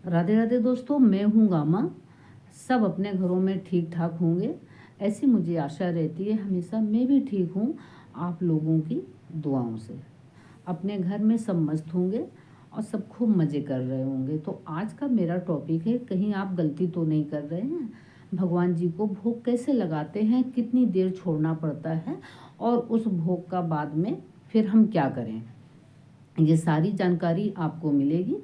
राधे राधे दोस्तों, मैं हूँ गामा। सब अपने घरों में ठीक ठाक होंगे, ऐसी मुझे आशा रहती है। हमेशा मैं भी ठीक हूँ आप लोगों की दुआओं से। अपने घर में सब मस्त होंगे और सब खूब मज़े कर रहे होंगे। तो आज का मेरा टॉपिक है, कहीं आप गलती तो नहीं कर रहे हैं। भगवान जी को भोग कैसे लगाते हैं, कितनी देर छोड़ना पड़ता है और उस भोग का बाद में फिर हम क्या करें, ये सारी जानकारी आपको मिलेगी।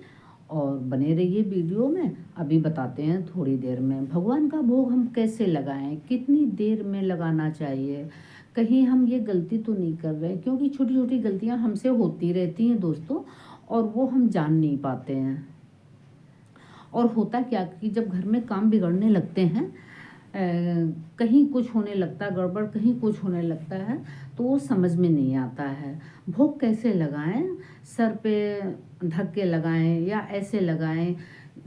और बने रहिए वीडियो में। अभी बताते हैं थोड़ी देर में भगवान का भोग हम कैसे लगाएं, कितनी देर में लगाना चाहिए, कहीं हम ये गलती तो नहीं कर रहे हैं। क्योंकि छोटी छोटी गलतियां हमसे होती रहती हैं दोस्तों, और वो हम जान नहीं पाते हैं। और होता क्या कि जब घर में काम बिगड़ने लगते हैं, कहीं कुछ होने लगता है गड़बड़, कहीं कुछ होने लगता है, तो वो समझ में नहीं आता है। भोग कैसे लगाएं, सर पे ढक के लगाएं या ऐसे लगाएं,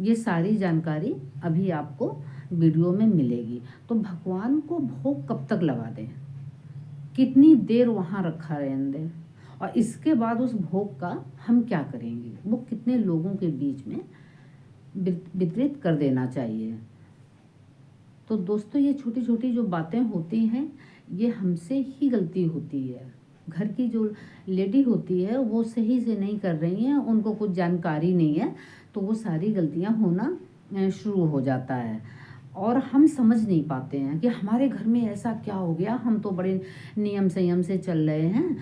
ये सारी जानकारी अभी आपको वीडियो में मिलेगी। तो भगवान को भोग कब तक लगा दें, कितनी देर वहाँ रखा रहने दें, और इसके बाद उस भोग का हम क्या करेंगे, वो कितने लोगों के बीच में वितरित कर देना चाहिए। तो दोस्तों, ये छोटी छोटी जो बातें होती हैं, ये हमसे ही गलती होती है। घर की जो लेडी होती है वो सही से नहीं कर रही हैं, उनको कुछ जानकारी नहीं है, तो वो सारी गलतियां होना शुरू हो जाता है। और हम समझ नहीं पाते हैं कि हमारे घर में ऐसा क्या हो गया, हम तो बड़े नियम संयम से चल रहे हैं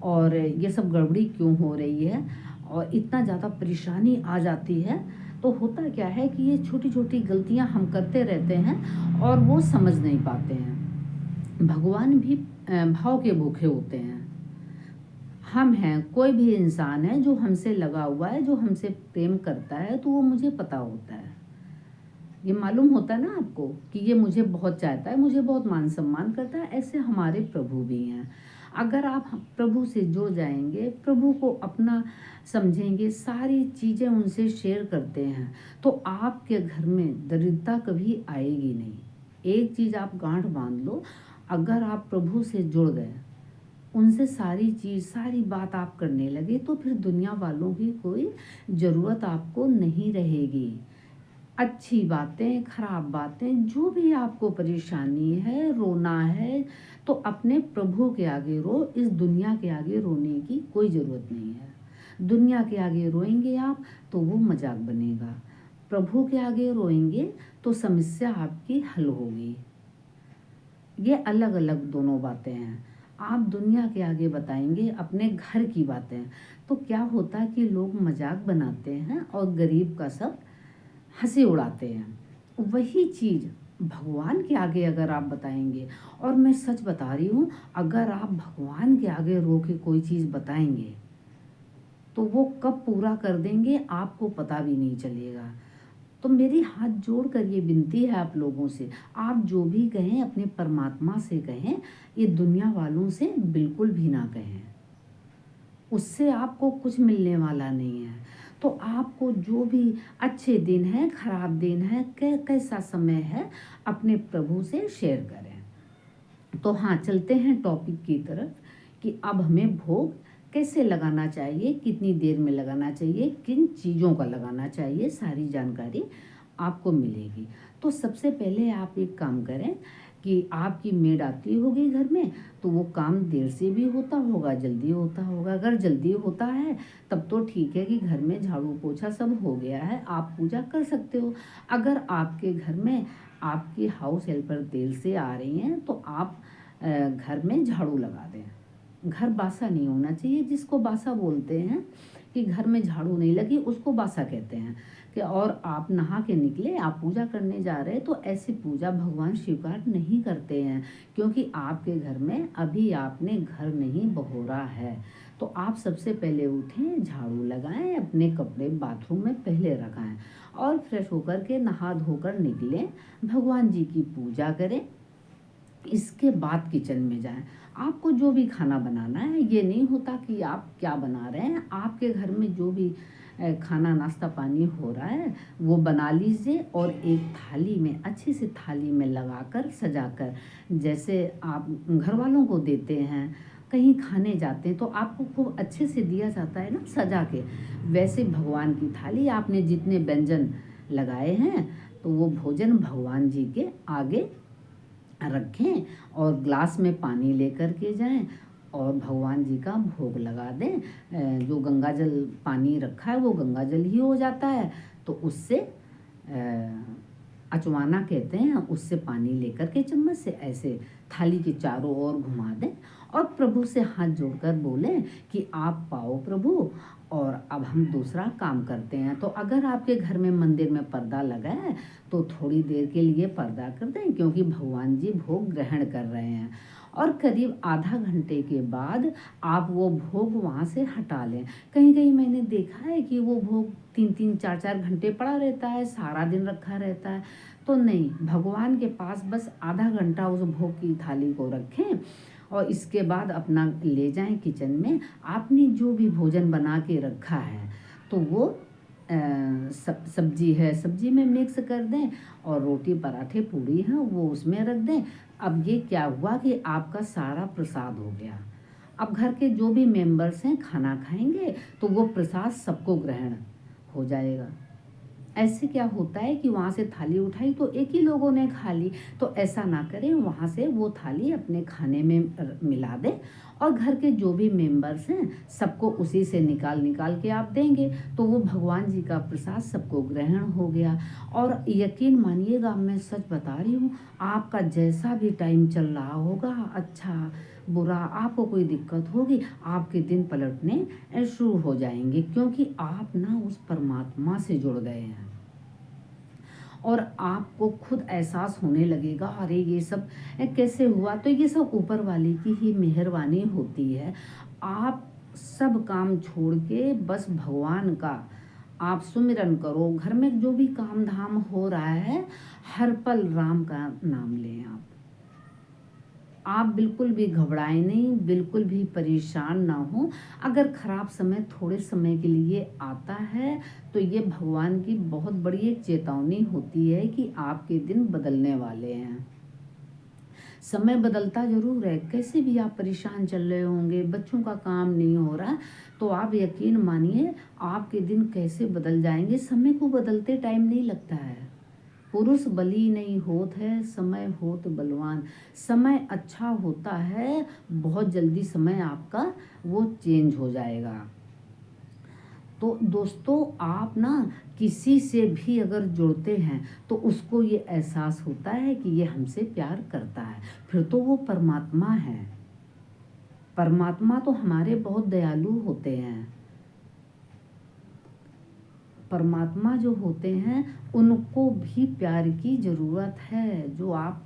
और ये सब गड़बड़ी क्यों हो रही है और इतना ज़्यादा परेशानी आ जाती है। तो होता क्या है कि ये छोटी छोटी गलतियां हम करते रहते हैं और वो समझ नहीं पाते हैं। भगवान भी भाव के भूखे होते हैं। हम हैं, कोई भी इंसान है जो हमसे लगा हुआ है, जो हमसे प्रेम करता है, तो वो मुझे पता होता है, ये मालूम होता है ना आपको कि ये मुझे बहुत चाहता है, मुझे बहुत मान सम्मान करता है। ऐसे हमारे प्रभु भी हैं। अगर आप प्रभु से जुड़ जाएंगे, प्रभु को अपना समझेंगे, सारी चीज़ें उनसे शेयर करते हैं, तो आपके घर में दरिद्रता कभी आएगी नहीं। एक चीज़ आप गांठ बांध लो, अगर आप प्रभु से जुड़ गए, उनसे सारी चीज़ सारी बात आप करने लगे, तो फिर दुनिया वालों की कोई ज़रूरत आपको नहीं रहेगी। अच्छी बातें, खराब बातें, जो भी आपको परेशानी है, रोना है, तो अपने प्रभु के आगे रो। इस दुनिया के आगे रोने की कोई ज़रूरत नहीं है। दुनिया के आगे रोएंगे आप तो वो मजाक बनेगा, प्रभु के आगे रोएंगे तो समस्या आपकी हल होगी। ये अलग अलग दोनों बातें हैं। आप दुनिया के आगे बताएंगे अपने घर की बातें, तो क्या होता है कि लोग मजाक बनाते हैं और गरीब का सब हंसी उड़ाते हैं। वही चीज़ भगवान के आगे अगर आप बताएंगे, और मैं सच बता रही हूँ, अगर आप भगवान के आगे रो के कोई चीज़ बताएंगे तो वो कब पूरा कर देंगे आपको पता भी नहीं चलेगा। तो मेरी हाथ जोड़ कर ये विनती है आप लोगों से, आप जो भी कहें अपने परमात्मा से कहें, ये दुनिया वालों से बिल्कुल भी ना कहें। उससे आपको कुछ मिलने वाला नहीं है। तो आपको जो भी अच्छे दिन है, खराब दिन है, कैसा समय है, अपने प्रभु से शेयर करें। तो हाँ, चलते हैं टॉपिक की तरफ कि अब हमें भोग कैसे लगाना चाहिए, कितनी देर में लगाना चाहिए, किन चीज़ों का लगाना चाहिए, सारी जानकारी आपको मिलेगी। तो सबसे पहले आप एक काम करें कि आपकी मेड आती होगी घर में, तो वो काम देर से भी होता होगा, जल्दी होता होगा। अगर जल्दी होता है तब तो ठीक है कि घर में झाड़ू पोछा सब हो गया है, आप पूजा कर सकते हो। अगर आपके घर में आपकी हाउस हेल्पर देर से आ रही हैं, तो आप घर में झाड़ू लगा दें। घर बासा नहीं होना चाहिए, जिसको बासा बोलते हैं कि घर में झाड़ू नहीं लगी, उसको बासा कहते हैं। कि और आप नहा के निकले, आप पूजा करने जा रहे हैं, तो ऐसी पूजा भगवान स्वीकार नहीं करते हैं, क्योंकि आपके घर में अभी आपने घर नहीं बहोरा है। तो आप सबसे पहले उठें, झाड़ू लगाएं, अपने कपड़े बाथरूम में पहले रखाएं और फ्रेश होकर के नहा धोकर निकलें, भगवान जी की पूजा करें। इसके बाद किचन में जाएं। आपको जो भी खाना बनाना है, ये नहीं होता कि आप क्या बना रहे हैं, आपके घर में जो भी खाना नाश्ता पानी हो रहा है वो बना लीजिए, और एक थाली में, अच्छी सी थाली में लगाकर सजाकर, जैसे आप घर वालों को देते हैं, कहीं खाने जाते हैं तो आपको खूब अच्छे से दिया जाता है ना सजा के, वैसे भगवान की थाली आपने जितने व्यंजन लगाए हैं तो वो भोजन भगवान जी के आगे रखें और ग्लास में पानी लेकर के जाएं और भगवान जी का भोग लगा दें। जो गंगा जल पानी रखा है वो गंगा जल ही हो जाता है, तो उससे अचवाना कहते हैं, उससे पानी लेकर के चम्मच से ऐसे थाली के चारों ओर घुमा दें और प्रभु से हाथ जोड़कर बोलें कि आप पाओ प्रभु, और अब हम दूसरा काम करते हैं। तो अगर आपके घर में मंदिर में पर्दा लगा है तो थोड़ी देर के लिए पर्दा कर दें, क्योंकि भगवान जी भोग ग्रहण कर रहे हैं। और करीब आधा घंटे के बाद आप वो भोग वहाँ से हटा लें। कहीं कहीं मैंने देखा है कि वो भोग 3-3 4-4 घंटे पड़ा रहता है, सारा दिन रखा रहता है। तो नहीं, भगवान के पास बस आधा घंटा उस भोग की थाली को रखें और इसके बाद अपना ले जाएं किचन में। आपने जो भी भोजन बना के रखा है तो वो सब्जी है, सब्जी में मिक्स कर दें और रोटी पराठे पूड़ी है वो उसमें रख दें। अब ये क्या हुआ कि आपका सारा प्रसाद हो गया। अब घर के जो भी मेंबर्स हैं खाना खाएंगे तो वो प्रसाद सबको ग्रहण हो जाएगा। ऐसे क्या होता है कि वहाँ से थाली उठाई तो एक ही लोगों ने खा ली, तो ऐसा ना करें, वहाँ से वो थाली अपने खाने में मिला दें और घर के जो भी मेंबर्स हैं सबको उसी से निकाल निकाल के आप देंगे तो वो भगवान जी का प्रसाद सबको ग्रहण हो गया। और यकीन मानिएगा, मैं सच बता रही हूँ, आपका जैसा भी टाइम चल रहा होगा, अच्छा बुरा, आपको कोई दिक्कत होगी, आपके दिन पलटने शुरू हो जाएंगे, क्योंकि आप ना उस परमात्मा से जुड़ गए हैं और आपको खुद एहसास होने लगेगा, अरे ये सब कैसे हुआ। तो ये सब ऊपर वाले की ही मेहरबानी होती है। आप सब काम छोड़ के बस भगवान का आप सुमिरन करो। घर में जो भी काम धाम हो रहा है, हर पल राम का नाम लें। आप बिल्कुल भी घबराएं नहीं, बिल्कुल भी परेशान ना हो। अगर खराब समय थोड़े समय के लिए आता है तो ये भगवान की बहुत बड़ी एक चेतावनी होती है कि आपके दिन बदलने वाले हैं। समय बदलता जरूर है, कैसे भी आप परेशान चल रहे होंगे, बच्चों का काम नहीं हो रहा, तो आप यकीन मानिए आपके दिन कैसे बदल जाएंगे। समय को बदलते टाइम नहीं लगता है। पुरुष बली नहीं होत है, समय होत बलवान। समय अच्छा होता है, बहुत जल्दी समय आपका वो चेंज हो जाएगा। तो दोस्तों, आप ना किसी से भी अगर जुड़ते हैं तो उसको ये एहसास होता है कि ये हमसे प्यार करता है, फिर तो वो परमात्मा है। परमात्मा तो हमारे बहुत दयालु होते हैं। परमात्मा जो होते हैं उनको भी प्यार की ज़रूरत है। जो आप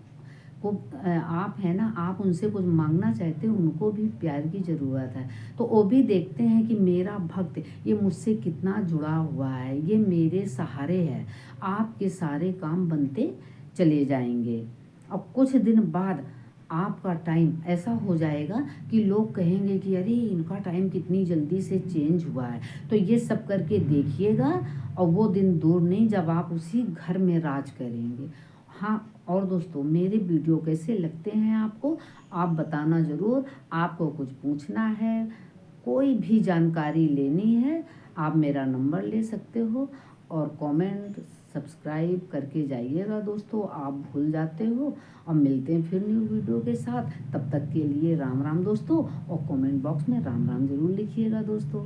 है ना, आप उनसे कुछ मांगना चाहते हैं, उनको भी प्यार की ज़रूरत है। तो वो भी देखते हैं कि मेरा भक्त ये मुझसे कितना जुड़ा हुआ है, ये मेरे सहारे है। आपके सारे काम बनते चले जाएंगे। अब कुछ दिन बाद आपका टाइम ऐसा हो जाएगा कि लोग कहेंगे कि अरे इनका टाइम कितनी जल्दी से चेंज हुआ है। तो ये सब करके देखिएगा और वो दिन दूर नहीं जब आप उसी घर में राज करेंगे। हाँ, और दोस्तों, मेरे वीडियो कैसे लगते हैं आपको, आप बताना ज़रूर। आपको कुछ पूछना है, कोई भी जानकारी लेनी है, आप मेरा नंबर ले सकते हो और कमेंट सब्सक्राइब करके जाइएगा दोस्तों। आप भूल जाते हो। और मिलते हैं फिर न्यू वीडियो के साथ। तब तक के लिए राम राम दोस्तों, और कमेंट बॉक्स में राम राम ज़रूर लिखिएगा दोस्तों।